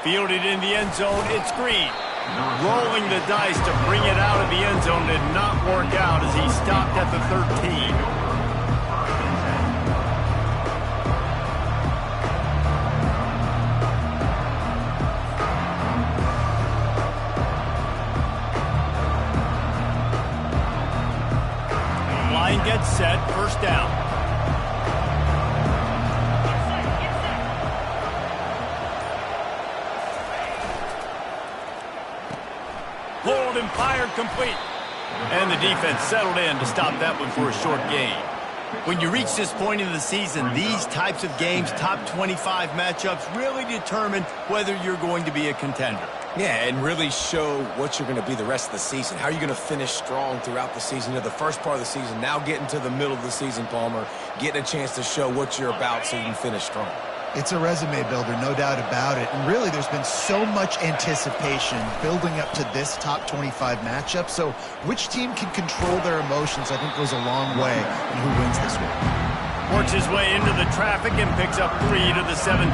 Fielded in the end zone, it's Green. Rolling the dice to bring it out of the end zone did not work out as he stopped at the 13. Line gets set, first down. Hold and fired complete. And the defense settled in to stop that one for a short gain. When you reach this point in the season, these types of games, top 25 matchups, really determine whether you're going to be a contender. Yeah, and really show what you're going to be the rest of the season. How are you going to finish strong throughout the season, the first part of the season, now getting to the middle of the season, Palmer, getting a chance to show what you're about so you can finish strong. It's a resume builder, no doubt about it. And really, there's been so much anticipation building up to this top 25 matchup. So which team can control their emotions, I think, goes a long way in who wins this one. Works his way into the traffic and picks up 3 to the 17.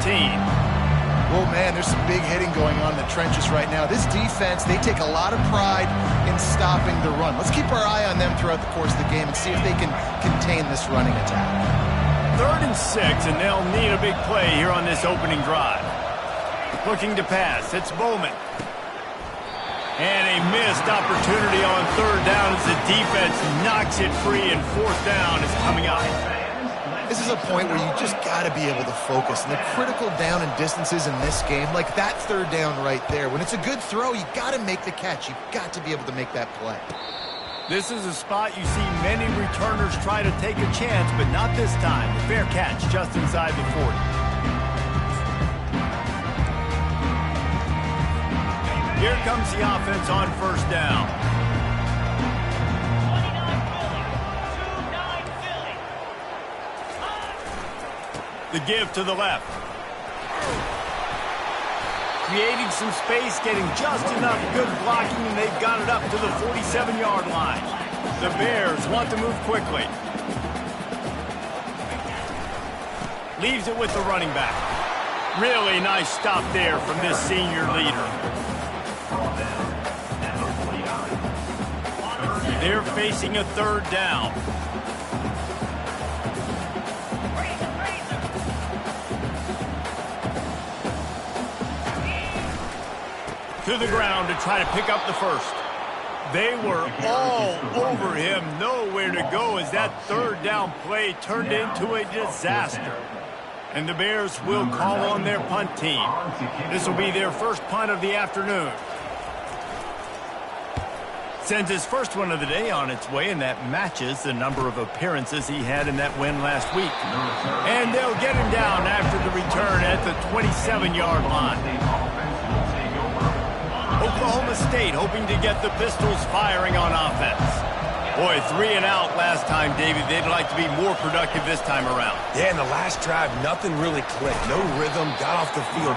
Well, man, there's some big hitting going on in the trenches right now. This defense, they take a lot of pride in stopping the run. Let's keep our eye on them throughout the course of the game and see if they can contain this running attack. 3rd and 6, and they'll need a big play here on this opening drive. Looking to pass, it's Bowman. And a missed opportunity on 3rd down as the defense knocks it free, and 4th down is coming up. This is a point where you just got to be able to focus. And the critical down and distances in this game, like that 3rd down right there, when it's a good throw, you got to make the catch. You've got to be able to make that play. This is a spot you see many returners try to take a chance, but not this time. The fair catch just inside the 40. Here comes the offense on 1st down. The give to the left. Creating some space, getting just enough good blocking, and they've got it up to the 47-yard line. The Bears want to move quickly. Leaves it with the running back. Really nice stop there from this senior leader. They're facing a 3rd down. To the ground to try to pick up the 1st. They were all over him, nowhere to go as that 3rd down play turned into a disaster. And the Bears will call on their punt team. This will be their first punt of the afternoon. Sends his first one of the day on its way, and that matches the number of appearances he had in that win last week. And they'll get him down after the return at the 27-yard line. Oklahoma State hoping to get the Pistols firing on offense. Boy, 3 and out last time, David. They'd like to be more productive this time around. Yeah, in the last drive, nothing really clicked. No rhythm, got off the field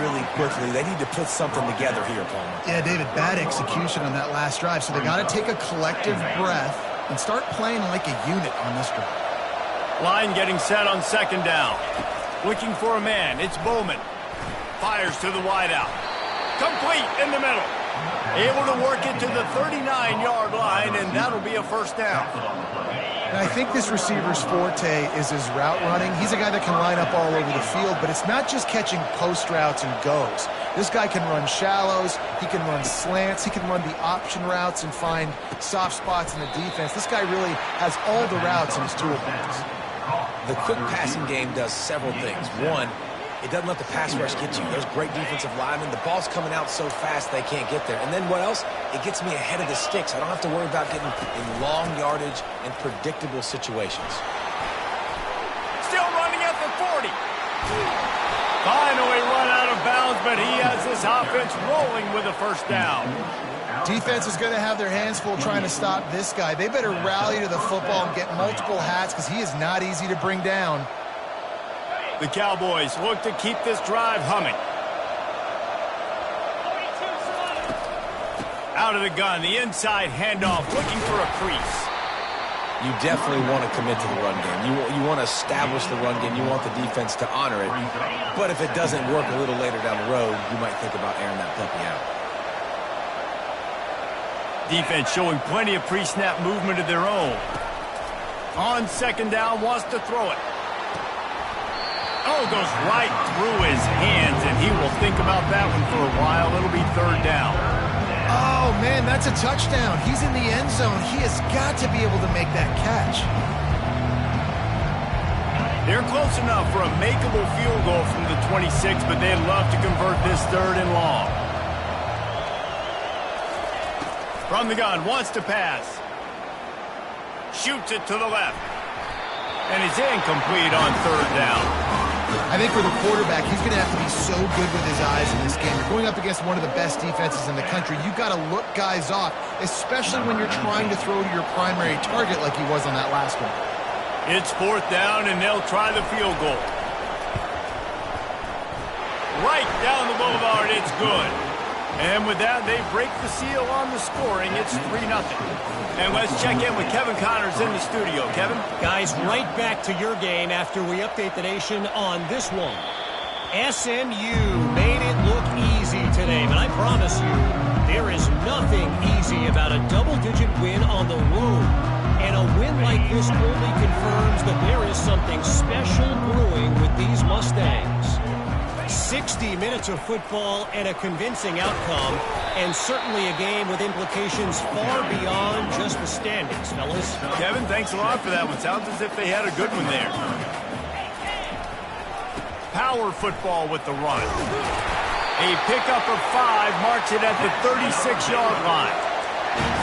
really quickly. They need to put something together here, Palmer. Yeah, David, bad execution on that last drive. So they got to take a collective breath and start playing like a unit on this drive. Line getting set on 2nd down. Looking for a man. It's Bowman. Fires to the wideout. Complete in the middle. Able to work it to the 39-yard line, and that'll be a 1st down. And I think this receiver's forte is his route running. He's a guy that can line up all over the field, but it's not just catching post routes and goes. This guy can run shallows, he can run slants, he can run the option routes and find soft spots in the defense. This guy really has all the routes in his toolbox. The quick passing game does several things. One, it doesn't let the pass rush get to you. There's great defensive linemen. The ball's coming out so fast they can't get there. And then what else? It gets me ahead of the sticks. I don't have to worry about getting in long yardage and predictable situations. Still running at the 40. Finally run out of bounds, but he has this offense rolling with a 1st down. Defense is going to have their hands full trying to stop this guy. They better rally to the football and get multiple hats because he is not easy to bring down. The Cowboys look to keep this drive humming. Out of the gun, the inside handoff, looking for a crease. You definitely want to commit to the run game. You want to establish the run game. You want the defense to honor it. But if it doesn't work a little later down the road, you might think about airing that puppy out. Defense showing plenty of pre-snap movement of their own. On second down, wants to throw it. Oh, goes right through his hands, and he will think about that one for a while. It'll be third down. Oh, man, that's a touchdown. He's in the end zone. He has got to be able to make that catch. They're close enough for a makeable field goal from the 26, but they'd love to convert this third and long. From the gun, wants to pass. Shoots it to the left. And it's incomplete on third down. I think for the quarterback, he's going to have to be so good with his eyes in this game. You're going up against one of the best defenses in the country. You've got to look guys off, especially when you're trying to throw to your primary target like he was on that last one. It's fourth down, and they'll try the field goal. Right down the boulevard, it's good. And with that, they break the seal on the scoring. It's 3-0. And let's check in with Kevin Connors in the studio. Kevin? Guys, right back to your game after we update the nation on this one. SMU made it look easy today, but I promise you, there is nothing easy about a double-digit win on the road. And a win like this only confirms that there is something special brewing with these Mustangs. 60 minutes of football and a convincing outcome, and certainly a game with implications far beyond just the standings, fellas. Kevin, thanks a lot for that one. Sounds as if they had a good one there. Power football with the run. A pickup of 5 marks it at the 36-yard line.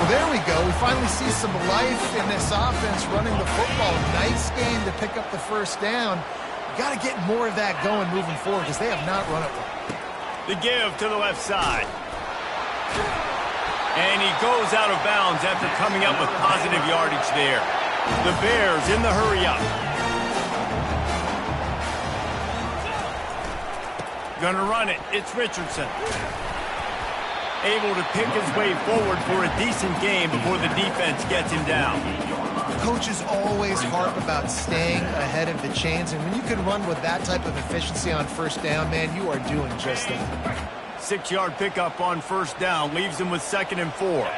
Well, there we go. We finally see some life in this offense running the football. Nice game to pick up the first down. Got to get more of that going moving forward because they have not run it well. The give to the left side. And he goes out of bounds after coming up with positive yardage there. The Bears in the hurry-up. Gonna run it. It's Richardson. Able to pick his way forward for a decent game before the defense gets him down. Coaches always harp about staying ahead of the chains, and when you can run with that type of efficiency on first down, man, you are doing just that. 6-yard pickup on first down leaves him with 2nd and 4.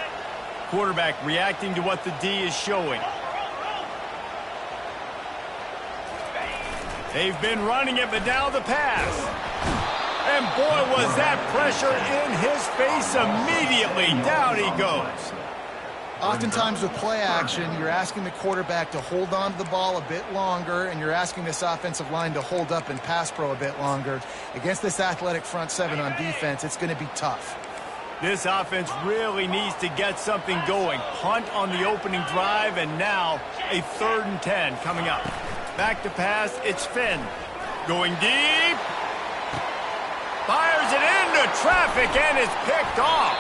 Quarterback reacting to what the D is showing. They've been running it, but now the pass. And boy, was that pressure in his face immediately. Down he goes. Oftentimes with play action, you're asking the quarterback to hold on to the ball a bit longer, and you're asking this offensive line to hold up in pass pro a bit longer. Against this athletic front seven on defense, it's going to be tough. This offense really needs to get something going. Punt on the opening drive, and now a 3rd and 10 coming up. Back to pass, it's Finn. Going deep. Fires it into traffic, and it's picked off.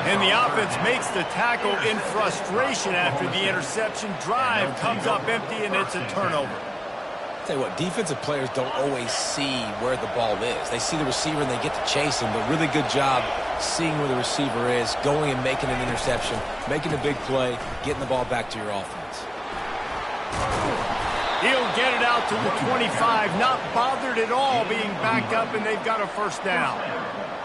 And the offense makes the tackle in frustration after the interception. Drive comes up empty, and it's a turnover. Tell you what, defensive players don't always see where the ball is. They see the receiver, and they get to chase him, but really good job seeing where the receiver is, going and making an interception, making a big play, getting the ball back to your offense. He'll get it out to the 25, not bothered at all being backed up, and they've got a first down.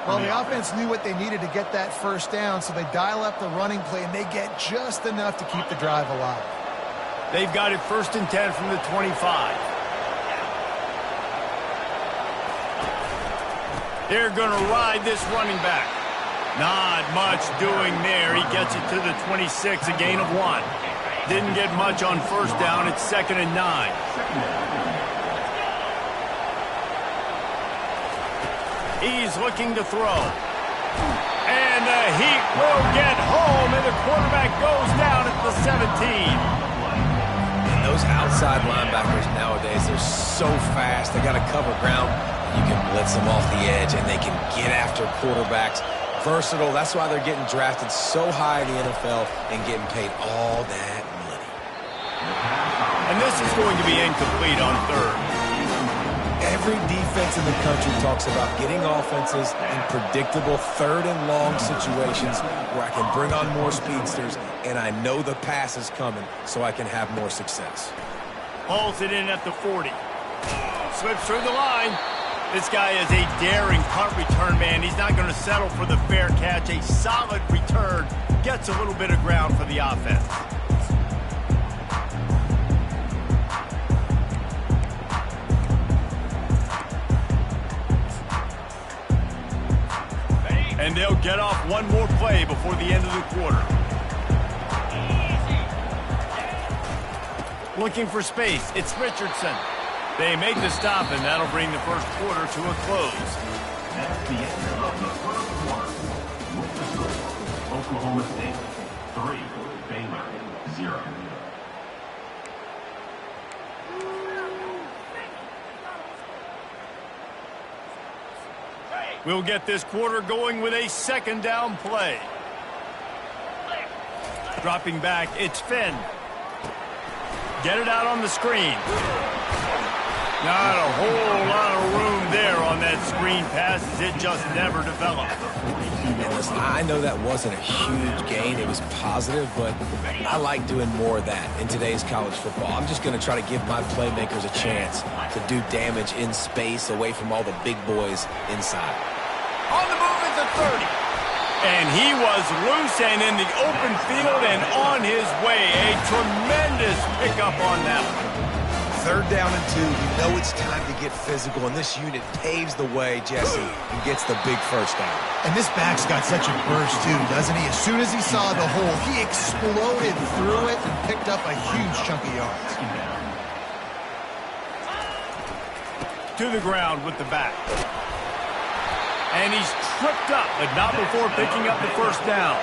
Well, the offense knew what they needed to get that first down, so they dial up the running play, and they get just enough to keep the drive alive. They've got it 1st and 10 from the 25. They're going to ride this running back. Not much doing there. He gets it to the 26, a gain of 1. Didn't get much on first down. It's 2nd and 9. He's looking to throw. And the Heat will get home, and the quarterback goes down at the 17. And those outside linebackers nowadays, they're so fast. They got to cover ground. You can blitz them off the edge, and they can get after quarterbacks. Versatile. That's why they're getting drafted so high in the NFL and getting paid all that money. And this is going to be incomplete on 3rd. Every defense in the country talks about getting offenses in predictable third and long situations where I can bring on more speedsters and I know the pass is coming so I can have more success. Hauls it in at the 40. Slips through the line. This guy is a daring punt return man. He's not going to settle for the fair catch. A solid return. Gets a little bit of ground for the offense. And they'll get off one more play before the end of the quarter. Looking for space. It's Richardson. They make the stop, and that'll bring the first quarter to a close. That's the end of the first quarter. Oklahoma State 3, Baylor 0. We'll get this quarter going with a second down play. Dropping back, it's Finn. Get it out on the screen. Not a whole lot of room there on that screen pass as it just never developed. And listen, I know that wasn't a huge gain. It was positive, but I like doing more of that in today's college football. I'm just going to try to give my playmakers a chance to do damage in space away from all the big boys inside. On the move at the 30. And he was loose and in the open field and on his way. A tremendous pickup on that one. Third down and 2. You know it's time to get physical, and this unit paves the way, Jesse, and gets the big first down. And this back's got such a burst, too, doesn't he? As soon as he saw the hole, he exploded through it and picked up a huge chunk of yards. To the ground with the back. And he's tripped up, but not before picking up the first down.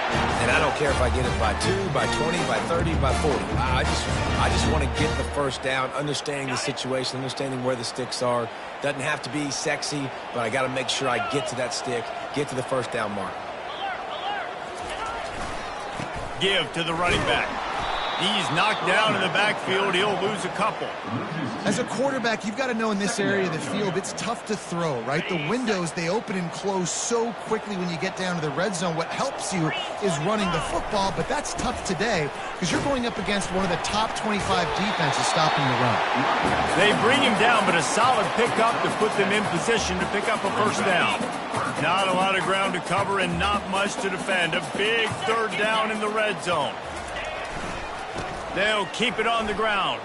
And I don't care if I get it by 2, by 20, by 30, by 40. I just want to get the first down, understanding the situation, understanding where the sticks are. Doesn't have to be sexy, but I got to make sure I get to that stick, get to the first down mark. Give to the running back. He's knocked down in the backfield. He'll lose a couple. As a quarterback, you've got to know in this area of the field, it's tough to throw, right? The windows, they open and close so quickly when you get down to the red zone. What helps you is running the football, but that's tough today because you're going up against one of the top 25 defenses stopping the run. They bring him down, but a solid pickup to put them in position to pick up a first down. Not a lot of ground to cover and not much to defend. A big third down in the red zone. They'll keep it on the ground.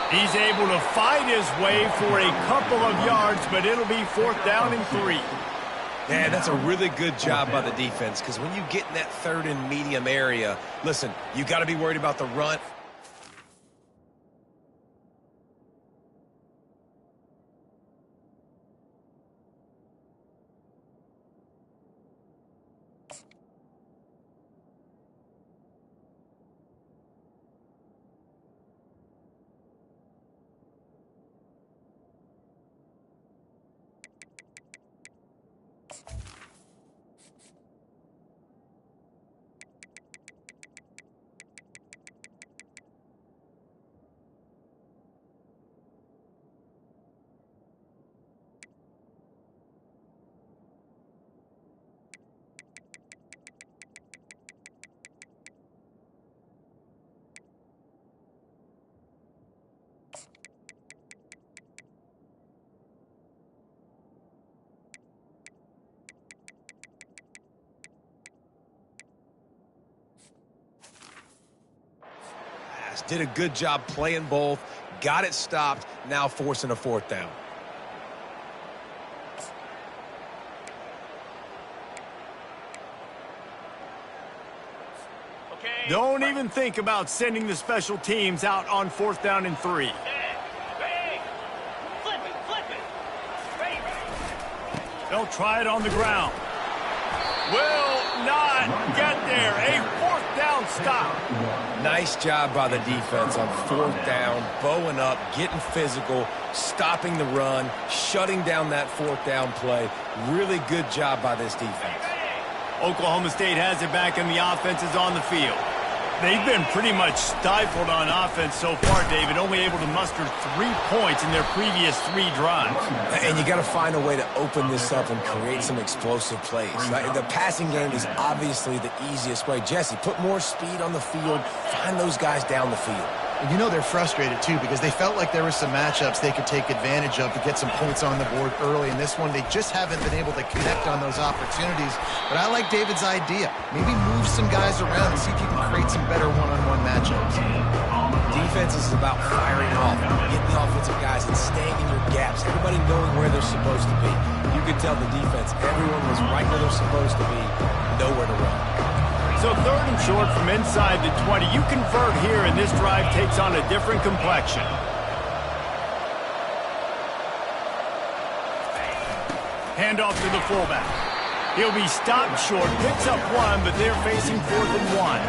He's able to fight his way for a couple of yards, but it'll be fourth down and 3. Man, that's a really good job by the defense because when you get in that third and medium area, listen, you got to be worried about the run. Did a good job playing both, got it stopped, now forcing a fourth down. Okay. Don't even think about sending the special teams out on fourth down and 3. They'll try it on the ground. Will not get there. A fourth down stop. Nice job by the defense on fourth down, bowing up, getting physical, stopping the run, shutting down that fourth down play. Really good job by this defense. Oklahoma State has it back and the offense is on the field. They've been pretty much stifled on offense so far, David, only able to muster 3 points in their previous 3 drives. And you got to find a way to open this up and create some explosive plays. The passing game is obviously the easiest way. Jesse, put more speed on the field, find those guys down the field. And you know they're frustrated, too, because they felt like there were some matchups they could take advantage of to get some points on the board early. In this one, they just haven't been able to connect on those opportunities. But I like David's idea. Maybe move some guys around and see if you can create some better one-on-one matchups. Defense is about firing off, getting the offensive guys and staying in your gaps, everybody knowing where they're supposed to be. You could tell the defense, everyone was right where they're supposed to be, nowhere to run. So 3rd and short from inside the 20. You convert here, and this drive takes on a different complexion. Handoff to the fullback. He'll be stopped short, picks up 1, but they're facing 4th and 1.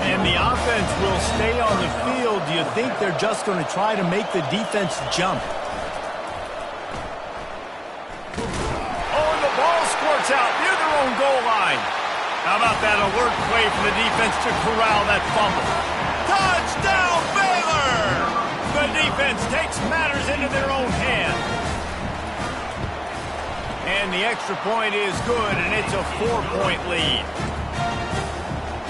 And the offense will stay on the field. Do you think they're just going to try to make the defense jump? Oh, and the ball squirts out near their own goal line. How about that alert play from the defense to corral that fumble? Touchdown, Baylor! The defense takes matters into their own hands. And the extra point is good, and it's a 4-point lead.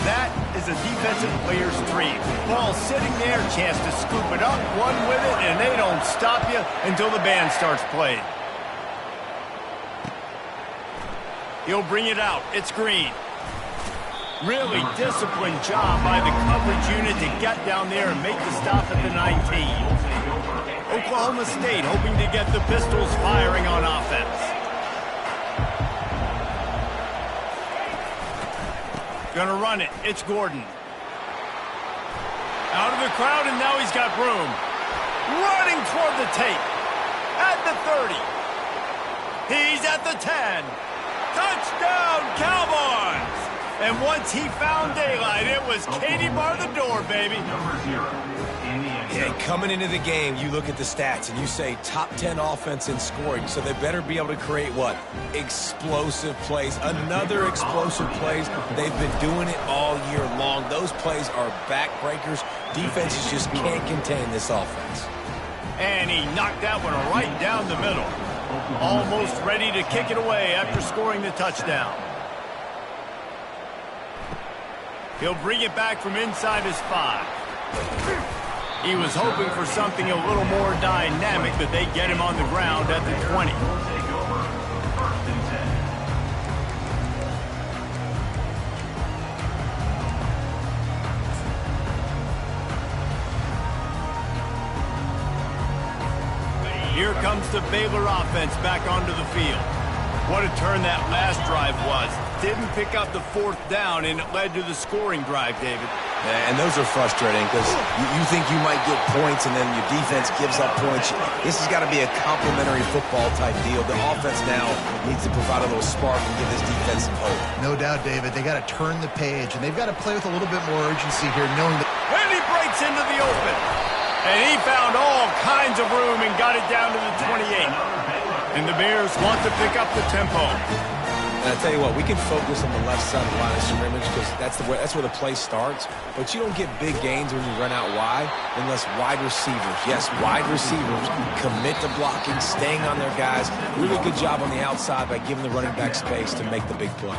That is a defensive player's dream. Ball sitting there, chance to scoop it up, one with it, and they don't stop you until the band starts playing. He'll bring it out. It's Green. Really disciplined job by the coverage unit to get down there and make the stop at the 19. Oklahoma State hoping to get the Pistols firing on offense. Gonna run it. It's Gordon. Out of the crowd, and now he's got room. Running toward the tape. At the 30. He's at the 10. Touchdown, Cowboys! And once he found daylight, it was Katie bar the door, baby. Yeah, coming into the game, you look at the stats and you say top 10 offense in scoring, so they better be able to create what? Explosive plays. Another explosive plays. They've been doing it all year long. Those plays are backbreakers. Defenses just can't contain this offense. And he knocked that one right down the middle. Almost ready to kick it away after scoring the touchdown. He'll bring it back from inside his 5. He was hoping for something a little more dynamic, but they get him on the ground at the 20. Here comes the Baylor offense back onto the field. What a turn that last drive was. Didn't pick up the 4th down, and it led to the scoring drive, David. Yeah, and those are frustrating because you think you might get points and then your defense gives up points. This has got to be a complementary football type deal. The offense now needs to provide a little spark and give this defense some hope. No doubt, David. They got to turn the page, and they've got to play with a little bit more urgency here, knowing that... And he breaks into the open. And he found all kinds of room and got it down to the 28. And the Bears want to pick up the tempo. And I tell you what, we can focus on the left side of the line of scrimmage because that's where the play starts. But you don't get big gains when you run out wide unless wide receivers, yes, wide receivers, commit to blocking, staying on their guys. Really good job on the outside by giving the running back space to make the big play.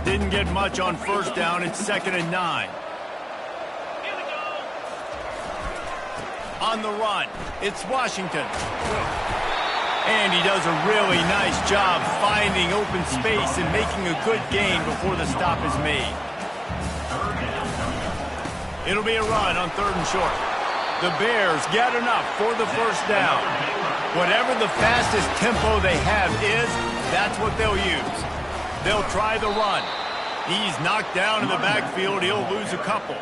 Didn't get much on 1st down. It's 2nd and 9. On the run, it's Washington. And he does a really nice job finding open space and making a good gain before the stop is made. It'll be a run on 3rd and short. The Bears get enough for the 1st down. Whatever the fastest tempo they have is, that's what they'll use. They'll try the run. He's knocked down in the backfield. He'll lose a couple.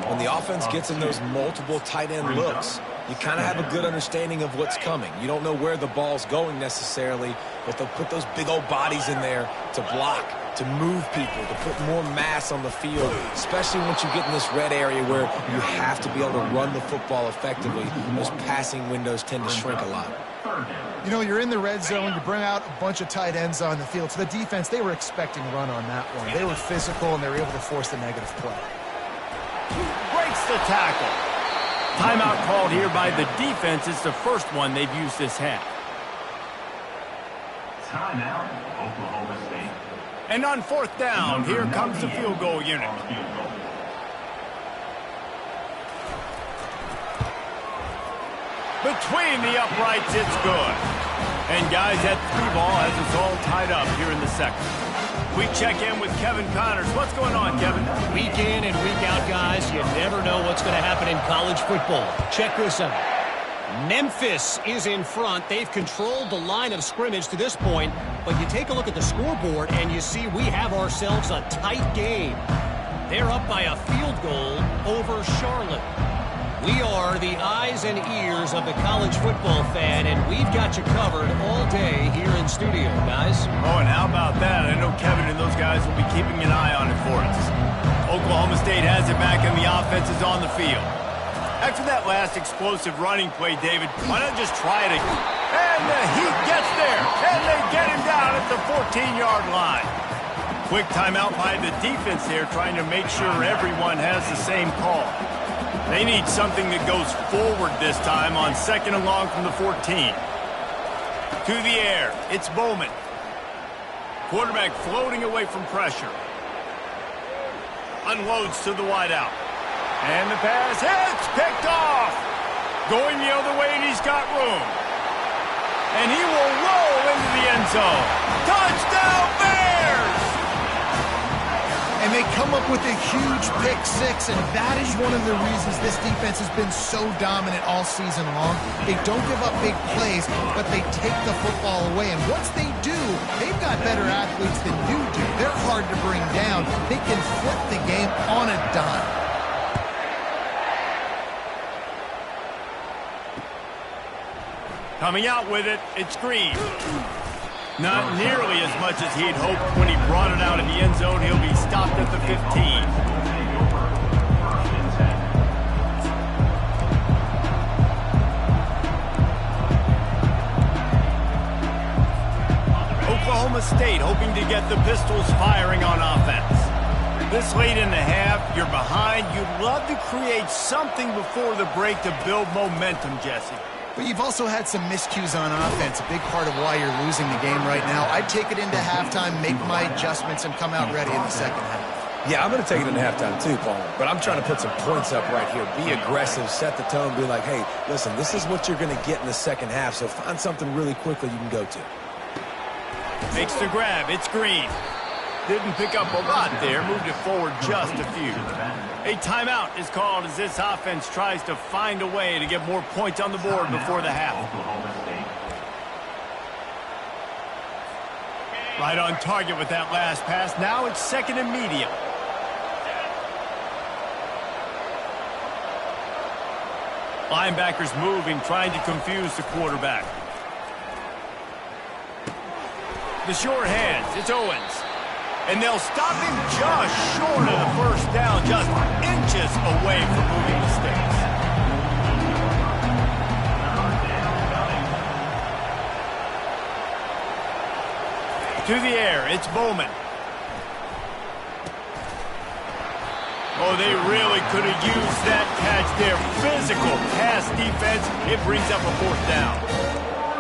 When the offense gets in those multiple tight end looks, you kind of have a good understanding of what's coming. You don't know where the ball's going necessarily, but they'll put those big old bodies in there to block. to move people, to put more mass on the field, especially once you get in this red area where you have to be able to run the football effectively. Those passing windows tend to shrink a lot. You know, you're in the red zone, you bring out a bunch of tight ends on the field. So the defense, they were expecting run on that one. They were physical, and they were able to force the negative play. Breaks the tackle. Timeout called here by the defense. It's the first one they've used this half. Timeout, Oklahoma State. And on fourth down, here comes the field goal unit. Between the uprights, it's good. And guys, that 3-ball has us all tied up here in the second. We check in with Kevin Connors. What's going on, Kevin? Week in and week out, guys, you never know what's going to happen in college football. Check this out. Memphis is in front. They've controlled the line of scrimmage to this point, but you take a look at the scoreboard and you see we have ourselves a tight game. They're up by a field goal over Charlotte. We are the eyes and ears of the college football fan, and we've got you covered all day here in studio, guys. Oh, and how about that? I know Kevin and those guys will be keeping an eye on it for us. Oklahoma State has it back, and the offense is on the field. After that last explosive running play, David, why not just try it again? And the Heat gets there, and they get him down at the 14-yard line. Quick timeout by the defense there, trying to make sure everyone has the same call. They need something that goes forward this time on second and long from the 14. To the air, it's Bowman. Quarterback floating away from pressure. Unloads to the wideout. And the pass hits, picked off. Going the other way, and he's got room. And he will roll into the end zone. Touchdown, Bears! And they come up with a huge pick six, and that is one of the reasons this defense has been so dominant all season long. They don't give up big plays, but they take the football away. And once they do, they've got better athletes than you do. They're hard to bring down. They can flip the game on a dime. Coming out with it, it's Green. Not nearly as much as he'd hoped when he brought it out of the end zone. He'll be stopped at the 15. Oklahoma State hoping to get the Pistols firing on offense. This late in the half, you're behind. You'd love to create something before the break to build momentum, Jesse. But you've also had some miscues on offense, a big part of why you're losing the game right now. I'd take it into halftime, make my adjustments, and come out ready in the second half. Yeah, I'm going to take it into halftime too, Paul. But I'm trying to put some points up right here. Be aggressive, set the tone, be like, hey, listen, this is what you're going to get in the second half, so find something really quickly you can go to. Makes the grab. It's Green. Didn't pick up a lot there. Moved it forward just a few. A timeout is called as this offense tries to find a way to get more points on the board before the half. Right on target with that last pass. Now it's second and medium. Linebackers moving, trying to confuse the quarterback. The short hands. It's Owens. And they'll stop him just short of the first down, just inches away from moving the sticks. To the air, it's Bowman. Oh, they really could have used that catch there. Physical pass defense. It brings up a fourth down.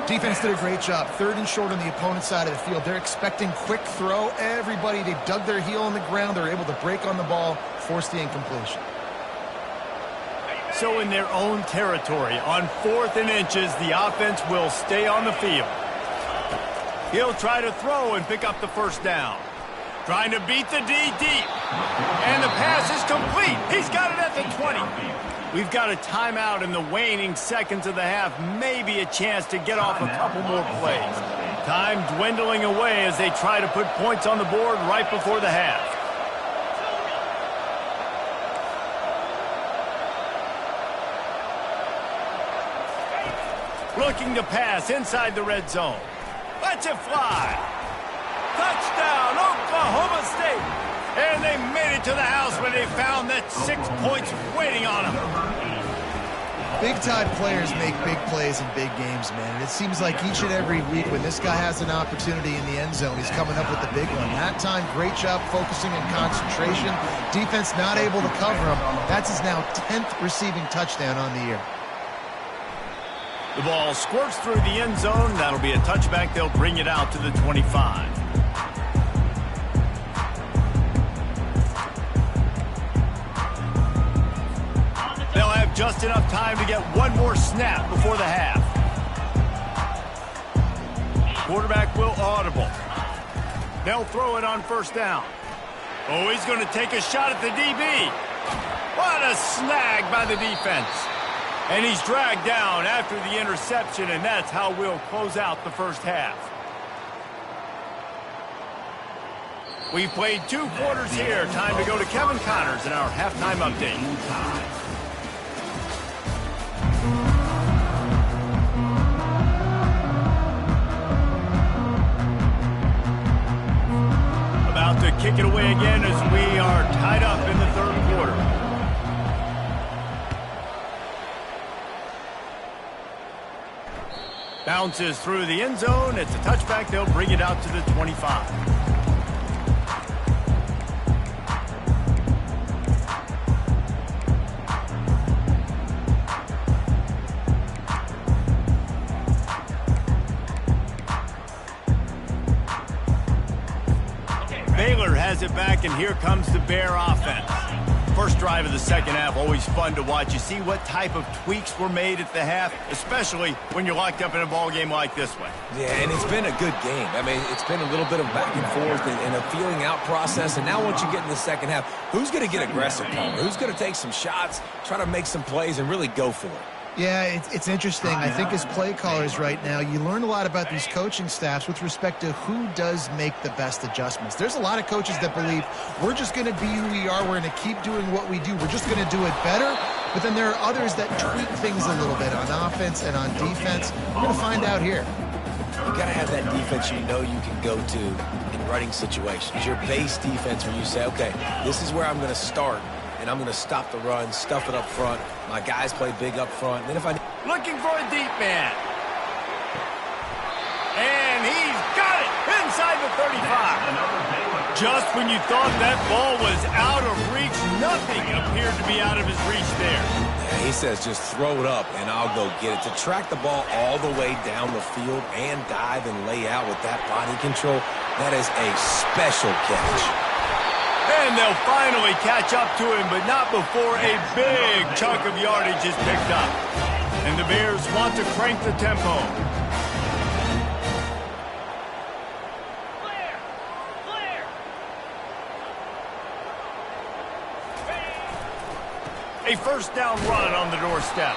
Defense did a great job. Third and short on the opponent's side of the field. They're expecting quick throw. Everybody, they dug their heel on the ground. They're able to break on the ball, force the incompletion. So in their own territory, on 4th and inches, the offense will stay on the field. He'll try to throw and pick up the first down. Trying to beat the D deep. And the pass is complete. He's got it at the 20. We've got a timeout in the waning seconds of the half. Maybe a chance to get off a couple more plays. Time dwindling away as they try to put points on the board right before the half. Looking to pass inside the red zone. Lets it fly. Touchdown, Oklahoma State! And they made it to the house when they found that 6 points waiting on them. Big-time players make big plays in big games, man. And it seems like each and every week when this guy has an opportunity in the end zone, he's coming up with the big one. That time, great job focusing and concentration. Defense not able to cover him. That's his now 10th receiving touchdown on the year. The ball squirts through the end zone. That'll be a touchback. They'll bring it out to the 25. They'll have just enough time to get one more snap before the half. Quarterback will audible. They'll throw it on first down. Oh, he's going to take a shot at the DB. What a snag by the defense. And he's dragged down after the interception, and that's how we'll close out the first half. We've played 2 quarters here. Time to go to Kevin Connors in our halftime update. About to kick it away again as we are tied up in the third quarter. Bounces through the end zone. It's a touchback. They'll bring it out to the 25. Baylor has it back, and here comes the Bear offense. First drive of the second half, always fun to watch. You see what type of tweaks were made at the half, especially when you're locked up in a ball game like this one. Yeah, and it's been a good game. I mean, it's been a little bit of back and forth and a feeling out process. And now once you get in the second half, who's going to get aggressive, Palmer? Who's going to take some shots, try to make some plays, and really go for it? Yeah, it's interesting. I think as play callers right now, you learn a lot about these coaching staffs with respect to who does make the best adjustments. There's a lot of coaches that believe we're just going to be who we are. We're going to keep doing what we do. We're just going to do it better. But then there are others that tweak things a little bit on offense and on defense. We're going to find out here. You got to have that defense you know you can go to in running situations. Your base defense where you say, okay, this is where I'm going to start. And I'm going to stop the run, stuff it up front. My guys play big up front. And then if I... Looking for a deep man. And he's got it inside the 35. Just when you thought that ball was out of reach, nothing appeared to be out of his reach there. Yeah, he says just throw it up and I'll go get it. To track the ball all the way down the field and dive and lay out with that body control, that is a special catch. And they'll finally catch up to him, but not before a big chunk of yardage is picked up. And the Bears want to crank the tempo. A first down run on the doorstep.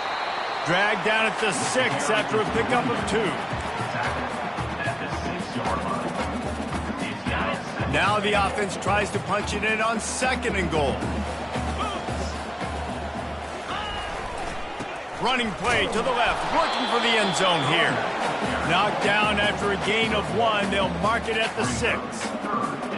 Dragged down at the 6 after a pickup of 2. Now the offense tries to punch it in on 2nd and goal. Running play to the left, looking for the end zone here. Knocked down after a gain of 1. They'll mark it at the 6.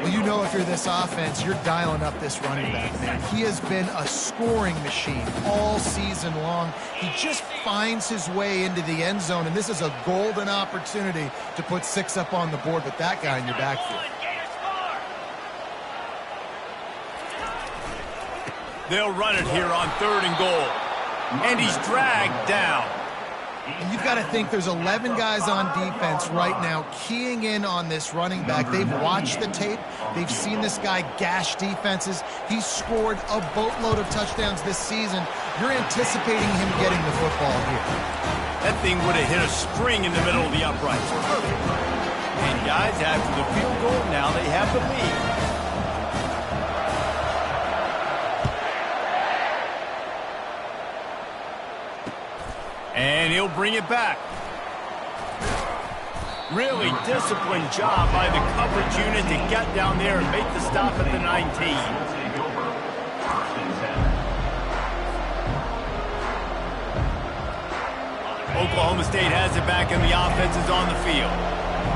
Well, you know if you're this offense, you're dialing up this running back, man. He has been a scoring machine all season long. He just finds his way into the end zone, and this is a golden opportunity to put 6 up on the board with that guy in your backfield. They'll run it here on 3rd and goal. And he's dragged down. And you've got to think there's 11 guys on defense right now keying in on this running back. They've watched the tape. They've seen this guy gash defenses. He's scored a boatload of touchdowns this season. You're anticipating him getting the football here. That thing would have hit a string in the middle of the uprights. And guys, after the field goal, now they have the lead. And he'll bring it back. Really disciplined job by the coverage unit to get down there and make the stop at the 19. Oklahoma State has it back and the offense is on the field.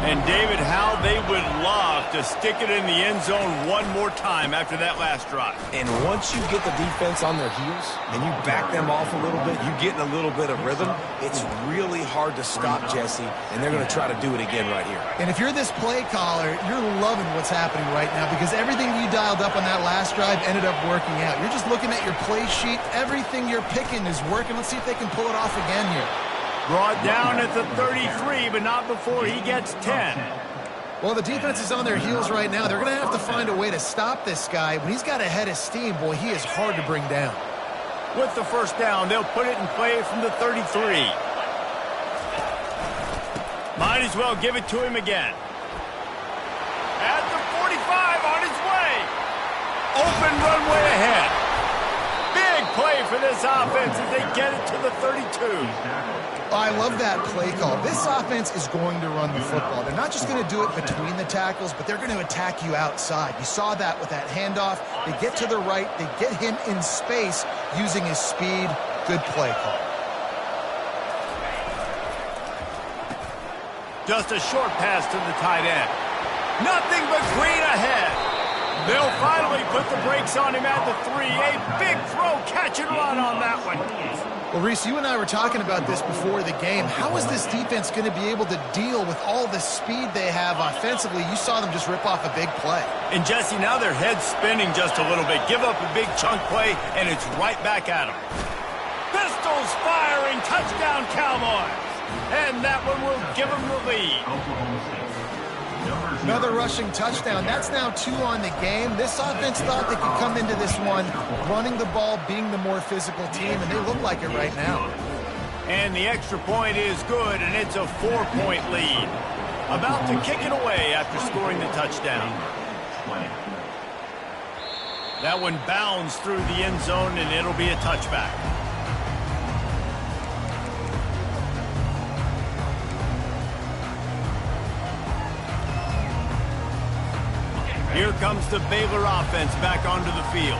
And, David, how they would love to stick it in the end zone one more time after that last drive. And once you get the defense on their heels and you back them off a little bit, you get in a little bit of rhythm, it's really hard to stop, Jesse, and they're going to try to do it again right here. And if you're this play caller, you're loving what's happening right now because everything you dialed up on that last drive ended up working out. You're just looking at your play sheet. Everything you're picking is working. Let's see if they can pull it off again here. Brought down at the 33, but not before he gets 10. Well, the defense is on their heels right now. They're going to have to find a way to stop this guy. When he's got a head of steam, boy, he is hard to bring down. With the first down, they'll put it in play from the 33. Might as well give it to him again. At the 45, on his way. Open runway ahead. Big play for this offense as they get it to the 32. I love that play call. This offense is going to run the football. They're not just going to do it between the tackles, but they're going to attack you outside. You saw that with that handoff. They get to the right. They get him in space using his speed. Good play call. Just a short pass to the tight end. Nothing but green ahead. They'll finally put the brakes on him at the 3. A big throw, catch and run on that one. Well, Reese, you and I were talking about this before the game. How is this defense going to be able to deal with all the speed they have offensively? You saw them just rip off a big play. And, Jesse, now their head's spinning just a little bit. Give up a big chunk play, and it's right back at them. Pistols firing, touchdown Cowboys. And that one will give them the lead. Another rushing touchdown. That's now 2 on the game. This offense thought they could come into this one running the ball, being the more physical team, and they look like it right now. And the extra point is good, and it's a 4-point lead. About to kick it away after scoring the touchdown. That one bounds through the end zone, and it'll be a touchback. Here comes the Baylor offense back onto the field.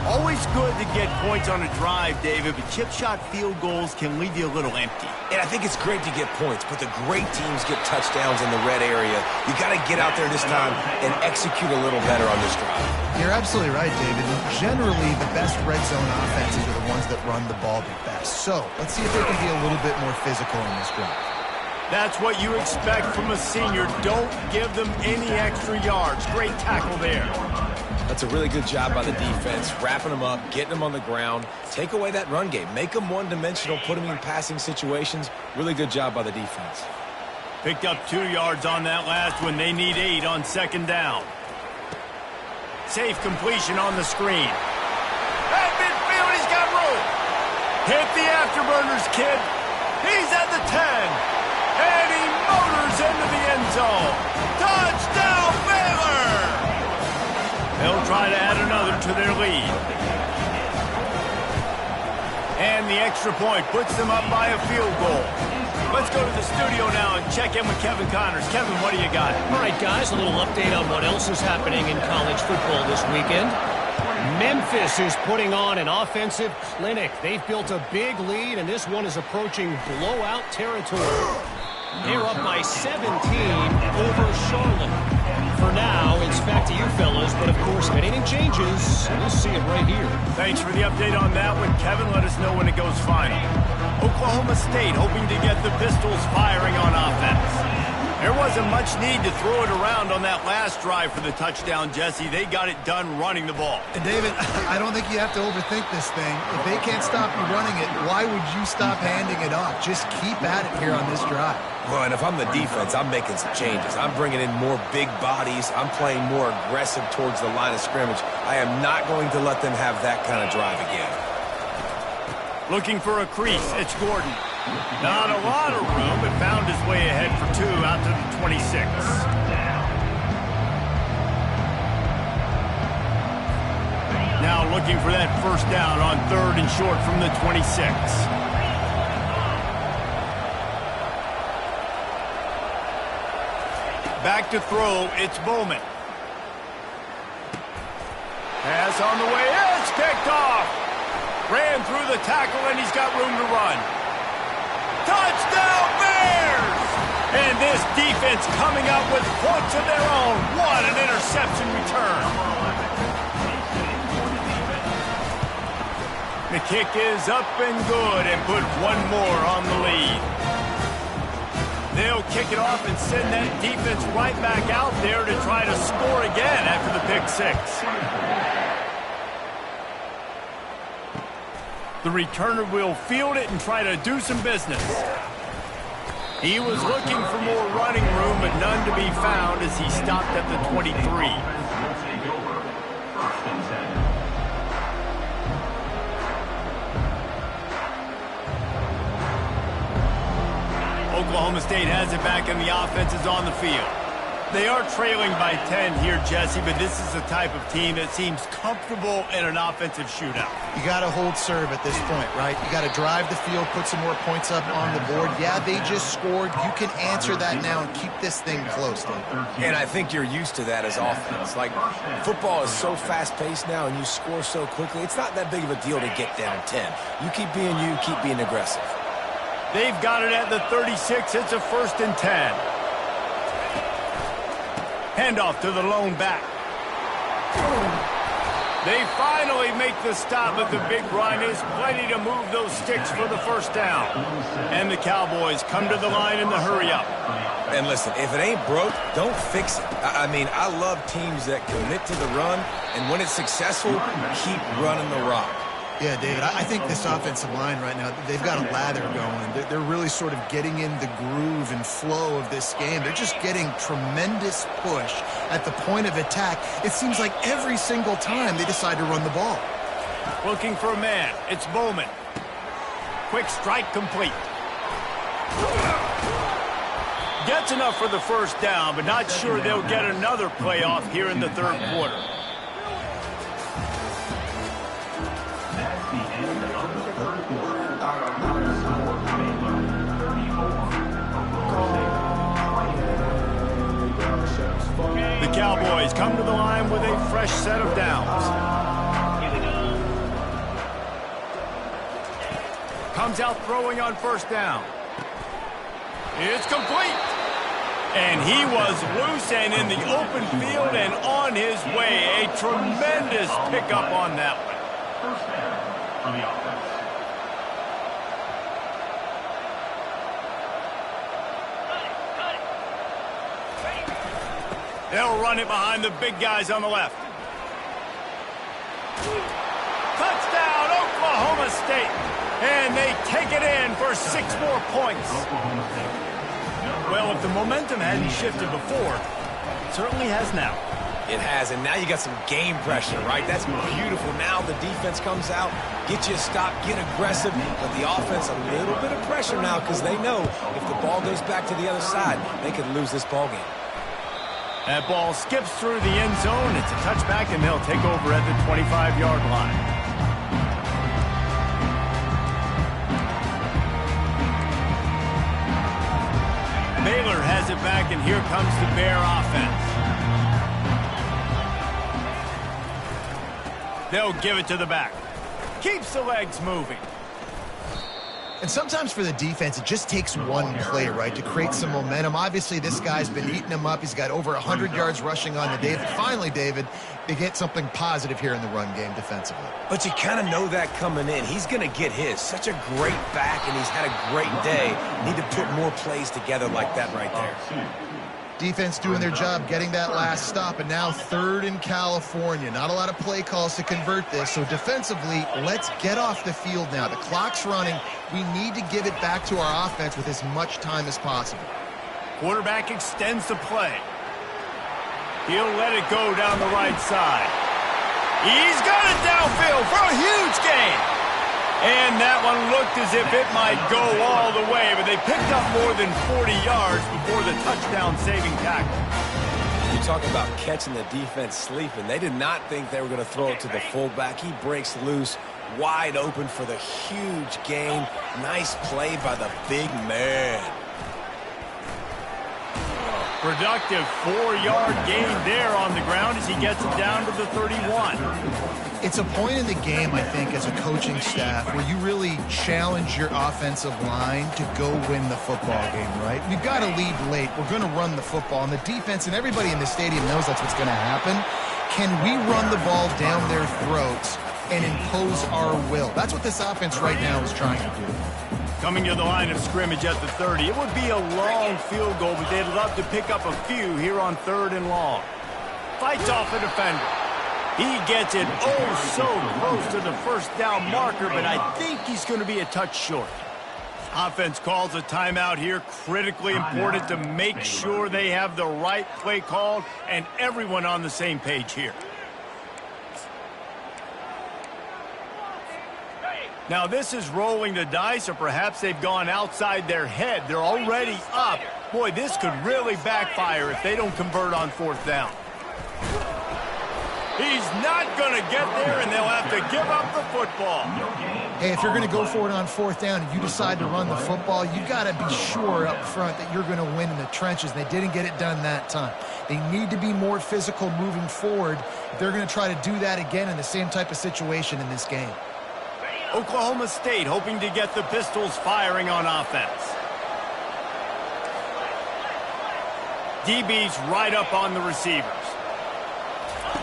Always good to get points on a drive, David, but chip shot field goals can leave you a little empty. And I think it's great to get points, but the great teams get touchdowns in the red area. You got to get out there this time and execute a little better on this drive. You're absolutely right, David. Generally, the best red zone offenses are the ones that run the ball the best. So let's see if they can be a little bit more physical in this drive. That's what you expect from a senior. Don't give them any extra yards. Great tackle there. That's a really good job by the defense, wrapping them up, getting them on the ground. Take away that run game. Make them one-dimensional, put them in passing situations. Really good job by the defense. Picked up 2 yards on that last one. They need 8 on second down. Safe completion on the screen. At midfield, he's got room. Hit the afterburners, kid. He's at the 10. And he motors into the end zone. Touchdown, Baylor! They'll try to add another to their lead. And the extra point puts them up by a field goal. Let's go to the studio now and check in with Kevin Connors. Kevin, what do you got? All right, guys, a little update on what else is happening in college football this weekend. Memphis is putting on an offensive clinic. They've built a big lead, and this one is approaching blowout territory. They're up by 17 over Charlotte. For now, it's back to you fellas, but of course, if anything changes, we'll see it right here. Thanks for the update on that one, Kevin. Let us know when it goes final. Oklahoma State hoping to get the Pistols firing on offense. There wasn't much need to throw it around on that last drive for the touchdown, Jesse. They got it done running the ball. And David, I don't think you have to overthink this thing. If they can't stop you running it, why would you stop handing it off? Just keep at it here on this drive. Well, and if I'm the defense, I'm making some changes. I'm bringing in more big bodies. I'm playing more aggressive towards the line of scrimmage. I am not going to let them have that kind of drive again. Looking for a crease. It's Gordon. Not a lot of room, but found his way ahead for 2 out to the 26. Now looking for that first down on 3rd and short from the 26. Back to throw, it's Bowman. Pass on the way, it's picked off. Ran through the tackle and he's got room to run. Touchdown Bears! And this defense defense coming up with points of their own. What an interception return. The kick is up and good and put one more on the lead. They'll kick it off and send that defense right back out there to try to score again after the pick six. The returner will field it and try to do some business. He was looking for more running room, but none to be found as he stopped at the 23. Oklahoma State has it back and the offense is on the field. They are trailing by 10 here, Jesse, but this is the type of team that seems comfortable in an offensive shootout. You got to hold serve at this point, right? You got to drive the field, put some more points up on the board. Yeah, they just scored. You can answer that now and keep this thing close. And I think you're used to that as offense. Like, football is so fast-paced now and you score so quickly, it's not that big of a deal to get down 10. You keep being you, keep being aggressive. They've got it at the 36. It's a 1st and 10. Handoff to the lone back. They finally make the stop, but the big run is plenty to move those sticks for the first down. And the Cowboys come to the line in the hurry-up. And listen, if it ain't broke, don't fix it. I mean, I love teams that commit to the run, and when it's successful, keep running the rock. Yeah, David, I think this offensive line right now, they've got a lather going. They're really sort of getting in the groove and flow of this game. They're just getting tremendous push at the point of attack. It seems like every single time they decide to run the ball. Looking for a man. It's Bowman. Quick strike complete. Gets enough for the first down, but not sure they'll get another playoff here in the third quarter. The Cowboys come to the line with a fresh set of downs. Comes out throwing on first down. It's complete. And he was loose and in the open field and on his way. A tremendous pickup on that one. First down for the offense. They'll run it behind the big guys on the left. Touchdown, Oklahoma State. And they take it in for 6 more points. Well, if the momentum hadn't shifted before, it certainly has now. It has, and now you got some game pressure, right? That's beautiful. Now the defense comes out, get you a stop, get aggressive, but the offense a little bit of pressure now because they know if the ball goes back to the other side, they could lose this ball game. That ball skips through the end zone. It's a touchback, and they'll take over at the 25-yard line. Baylor has it back, and here comes the Bear offense. They'll give it to the back. Keeps the legs moving. And sometimes for the defense, it just takes one play, right, to create some momentum. Obviously, this guy's been eating them up. He's got over 100 yards rushing on the day. Finally, David, they get something positive here in the run game defensively. But you kind of know that coming in. He's going to get his. Such a great back, and he's had a great day. Need to put more plays together like that right there. Defense doing their job, getting that last stop, and now 3rd in California. Not a lot of play calls to convert this, so defensively, let's get off the field now. The clock's running. We need to give it back to our offense with as much time as possible. Quarterback extends the play. He'll let it go down the right side. He's got it downfield for a huge gain. And that one looked as if it might go all the way, but they picked up more than 40 yards before the touchdown-saving tackle. You talk about catching the defense sleeping. They did not think they were going to throw it to the fullback. He breaks loose, wide open for the huge gain. Nice play by the big man. Productive 4-yard gain there on the ground as he gets it down to the 31. It's a point in the game, I think, as a coaching staff where you really challenge your offensive line to go win the football game, right? We've got to lead late. We're going to run the football. And the defense and everybody in the stadium knows that's what's going to happen. Can we run the ball down their throats and impose our will? That's what this offense right now is trying to do. Coming to the line of scrimmage at the 30. It would be a long field goal, but they'd love to pick up a few here on 3rd and long. Fights off a defender. He gets it so close to the first down marker, but I think he's going to be a touch short. Offense calls a timeout here. Critically important to make sure they have the right play called and everyone on the same page here. Now this is rolling the dice, or perhaps they've gone outside their head. They're already up. Boy, this could really backfire if they don't convert on 4th down. He's not going to get there, and they'll have to give up the football. Hey, if you're going to go for it on 4th down and you decide to run the football, you got to be sure up front that you're going to win in the trenches. They didn't get it done that time. They need to be more physical moving forward. They're going to try to do that again in the same type of situation in this game. Oklahoma State hoping to get the Pistols firing on offense. DB's right up on the receivers.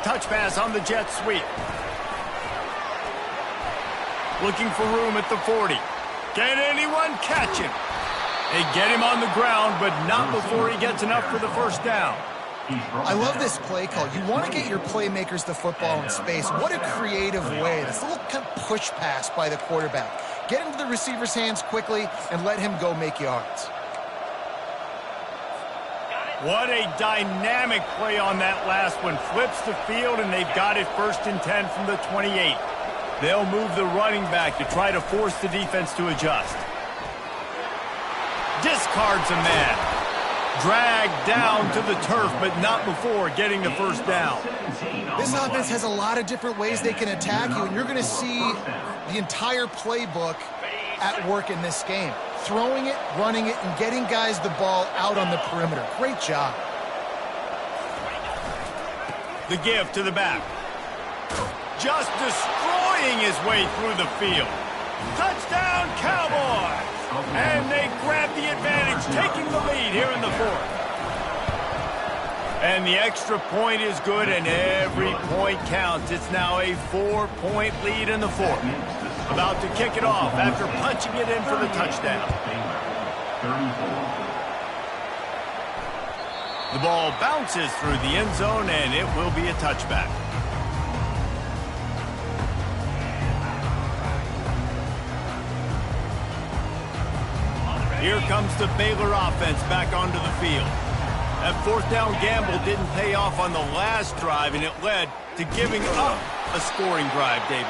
Touch pass on the jet sweep. Looking for room at the 40. Can anyone catch him? They get him on the ground, but not before he gets enough for the first down. I love this play call. You want to get your playmakers the football in space. What a creative way. This little kind of push pass by the quarterback. Get into the receiver's hands quickly and let him go make yards. What a dynamic play on that last one. Flips the field, and they've got it 1st and 10 from the 28. They'll move the running back to try to force the defense to adjust. Discards a man. Dragged down to the turf, but not before getting the first down. This offense has a lot of different ways they can attack you, and you're going to see the entire playbook at work in this game. Throwing it, running it, and getting guys the ball out on the perimeter. Great job. The give to the back. Just destroying his way through the field. Touchdown, Cowboys! And they grab the advantage, taking the lead here in the 4th. And the extra point is good, and every point counts. It's now a 4-point lead in the 4th. About to kick it off after punching it in for the touchdown. The ball bounces through the end zone, and it will be a touchback. Here comes the Baylor offense back onto the field. That 4th down gamble didn't pay off on the last drive, and it led to giving up a scoring drive, David.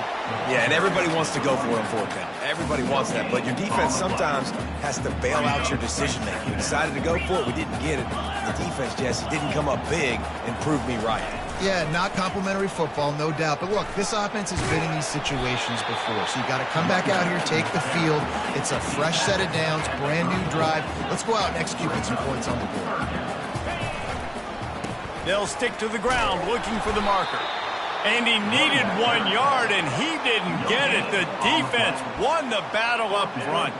Yeah, and everybody wants to go for it on 4th down. Everybody wants that, but your defense sometimes has to bail out your decision-making. We decided to go for it. We didn't get it. The defense, Jesse, didn't come up big and prove me right. Yeah, not complimentary football, no doubt. But look, this offense has been in these situations before. So you got to come back out here, take the field. It's a fresh set of downs, brand new drive. Let's go out and execute with some points on the board. They'll stick to the ground looking for the marker. And he needed 1 yard, and he didn't get it. The defense won the battle up front.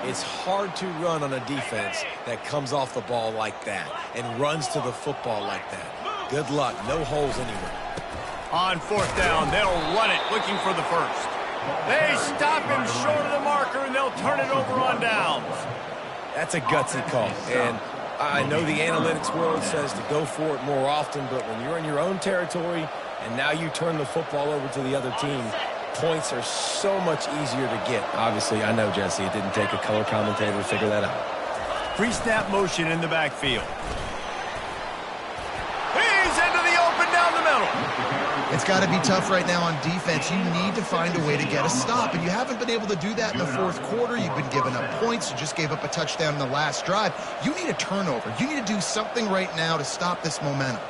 It's hard to run on a defense that comes off the ball like that and runs to the football like that. Good luck. No holes anywhere. On 4th down, they'll run it looking for the first. They stop him short of the marker, and they'll turn it over on downs. That's a gutsy call. And I know the analytics world says to go for it more often, but when you're in your own territory and now you turn the football over to the other team, points are so much easier to get. Obviously, I know, Jesse, it didn't take a color commentator to figure that out. Pre-snap motion in the backfield. He's into the open down the middle. It's got to be tough right now on defense. You need to find a way to get a stop, and you haven't been able to do that in the 4th quarter. You've been giving up points. You just gave up a touchdown in the last drive. You need a turnover. You need to do something right now to stop this momentum.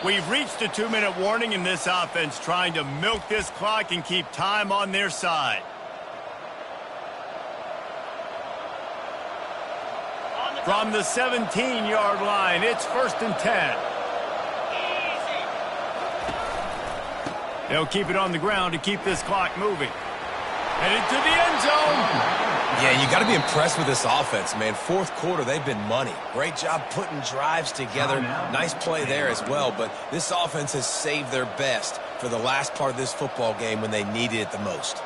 We've reached a 2-minute warning in this offense, trying to milk this clock and keep time on their side. From the 17-yard line, it's 1st and 10. They'll keep it on the ground to keep this clock moving. Headed to the end zone. Yeah, you got to be impressed with this offense, man. Fourth quarter, they've been money. Great job putting drives together. Nice play there as well, but this offense has saved their best for the last part of this football game when they needed it the most.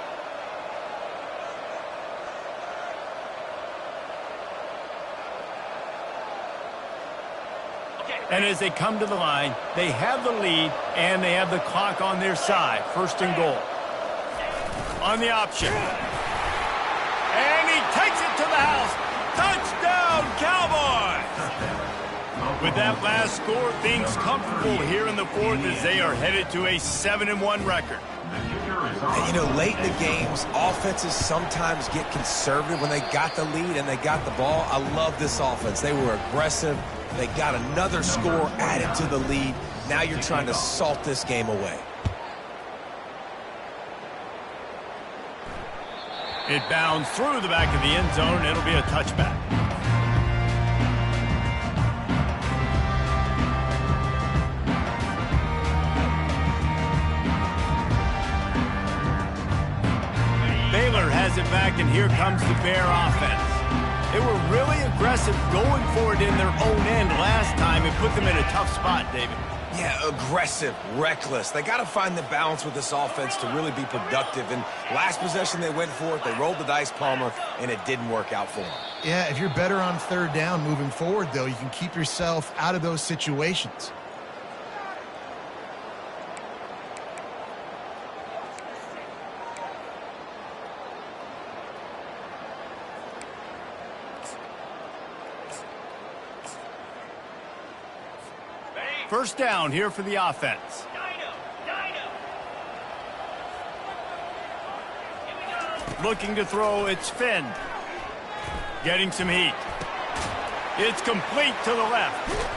And as they come to the line, they have the lead and they have the clock on their side. 1st and goal. On the option. And he takes it to the house. Touchdown, Cowboys! With that last score, things comfortable here in the 4th as they are headed to a 7-1 record. And, you know, late in the games, offenses sometimes get conservative when they got the lead and they got the ball. I love this offense. They were aggressive. They got another score added to the lead. Now you're trying to salt this game away. It bounds through the back of the end zone. It'll be a touchback. Baylor has it back, and here comes the Bear offense. They were really aggressive going for it in their own end last time. It put them in a tough spot, David. Yeah, aggressive, reckless. They got to find the balance with this offense to really be productive. And last possession they went for it. They rolled the dice, Palmer, and it didn't work out for them. Yeah, if you're better on 3rd down moving forward, though, you can keep yourself out of those situations. First down here for the offense. Looking to throw, it's Finn. Getting some heat. It's complete to the left.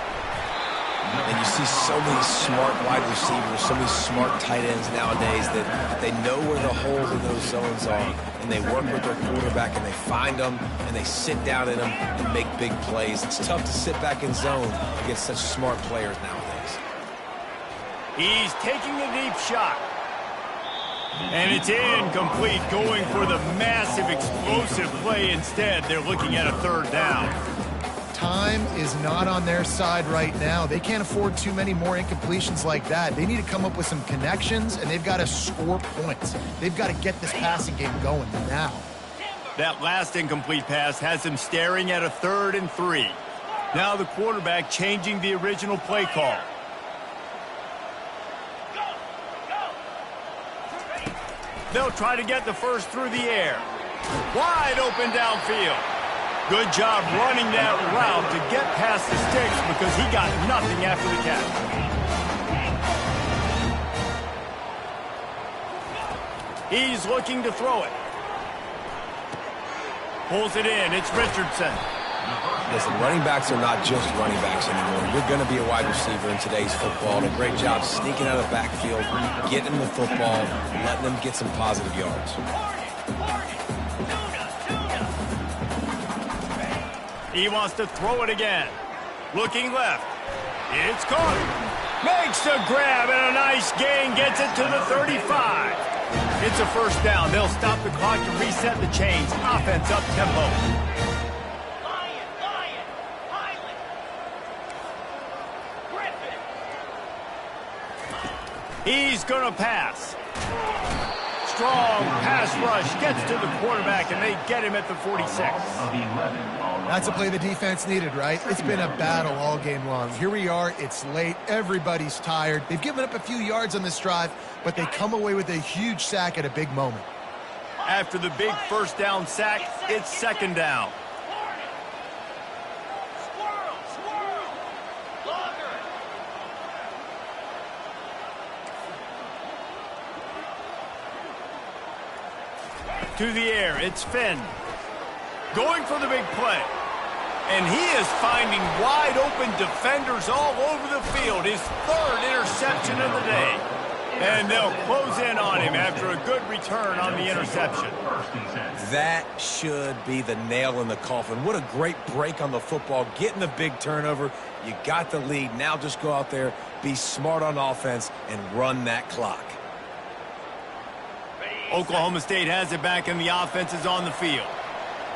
And you see so many smart wide receivers, so many smart tight ends nowadays that they know where the holes in those zones are, and they work with their quarterback, and they find them, and they sit down in them and make big plays. It's tough to sit back in zone against such smart players nowadays. He's taking a deep shot. And it's incomplete, going for the massive explosive play instead. They're looking at a 3rd down. Time is not on their side right now. They can't afford too many more incompletions like that. They need to come up with some connections, and they've got to score points. They've got to get this passing game going now. That last incomplete pass has him staring at a 3rd and 3. Now the quarterback changing the original play call. They'll try to get the first through the air. Wide open downfield. Good job running that route to get past the sticks because he got nothing after the catch. He's looking to throw it. Pulls it in. It's Richardson. Listen, running backs are not just running backs anymore. You're going to be a wide receiver in today's football. And a great job sneaking out of the backfield, getting the football, letting them get some positive yards. He wants to throw it again. Looking left. It's caught. Makes the grab and a nice gain. Gets it to the 35. It's a 1st down. They'll stop the clock to reset the chains. Offense up tempo. He's going to pass. Strong pass rush gets to the quarterback, and they get him at the 46. That's a play the defense needed, right? It's been a battle all game long. Here we are. It's late. Everybody's tired. They've given up a few yards on this drive, but they come away with a huge sack at a big moment. After the big 1st down sack, it's 2nd down. To the air, it's Finn. Going for the big play. And he is finding wide open defenders all over the field. His 3rd interception of the day. And they'll close in on him after a good return on the interception. That should be the nail in the coffin. What a great break on the football, getting the big turnover. You got the lead. Now just go out there, be smart on offense, and run that clock. Oklahoma State has it back, and the offense is on the field.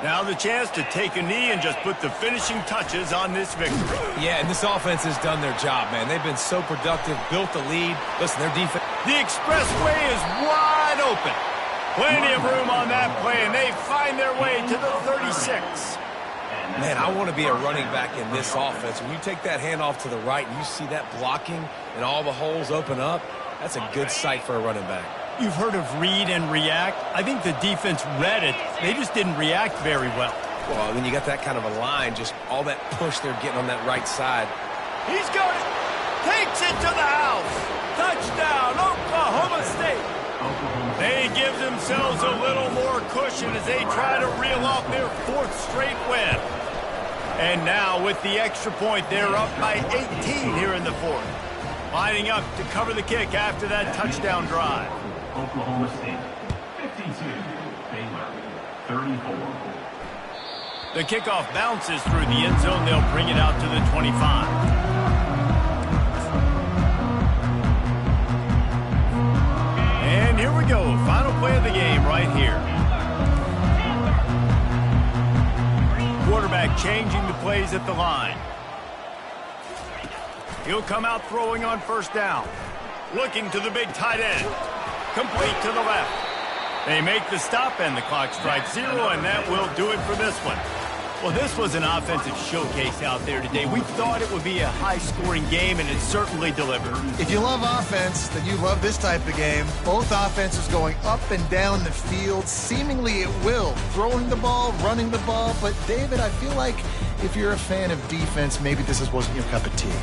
Now the chance to take a knee and just put the finishing touches on this victory. Yeah, and this offense has done their job, man. They've been so productive, built the lead. Listen, their defense... The expressway is wide open. Plenty of room on that play, and they find their way to the 36. Man, I want to be a running back in this offense. When you take that handoff to the right and you see that blocking and all the holes open up, that's a good sight for a running back. You've heard of read and react. I think the defense read it. They just didn't react very well. Well, when you got that kind of a line, just all that push they're getting on that right side. He's got it. Takes it to the house. Touchdown, Oklahoma State. They give themselves a little more cushion as they try to reel off their 4th straight win. And now with the extra point, they're up by 18 here in the 4th. Lining up to cover the kick after that touchdown drive. Oklahoma State, 52. Baylor, 34. The kickoff bounces through the end zone. They'll bring it out to the 25. And here we go. Final play of the game right here. Quarterback changing the plays at the line. He'll come out throwing on first down. Looking to the big tight end. Complete to the left. They make the stop, and the clock strikes 0, and that will do it for this one. Well, this was an offensive showcase out there today. We thought it would be a high-scoring game, and it certainly delivered. If you love offense, then you love this type of game. Both offenses going up and down the field, seemingly at will. Throwing the ball, running the ball. But, David, I feel like if you're a fan of defense, maybe this wasn't your cup of tea.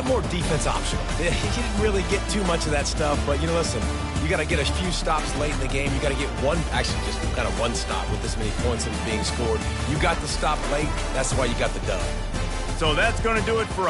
More defense optional. You didn't really get too much of that stuff, but, listen, you got to get a few stops late in the game. You got to get actually just kind of one stop with this many points that are being scored. You got the stop late. That's why you got the dub. So that's going to do it for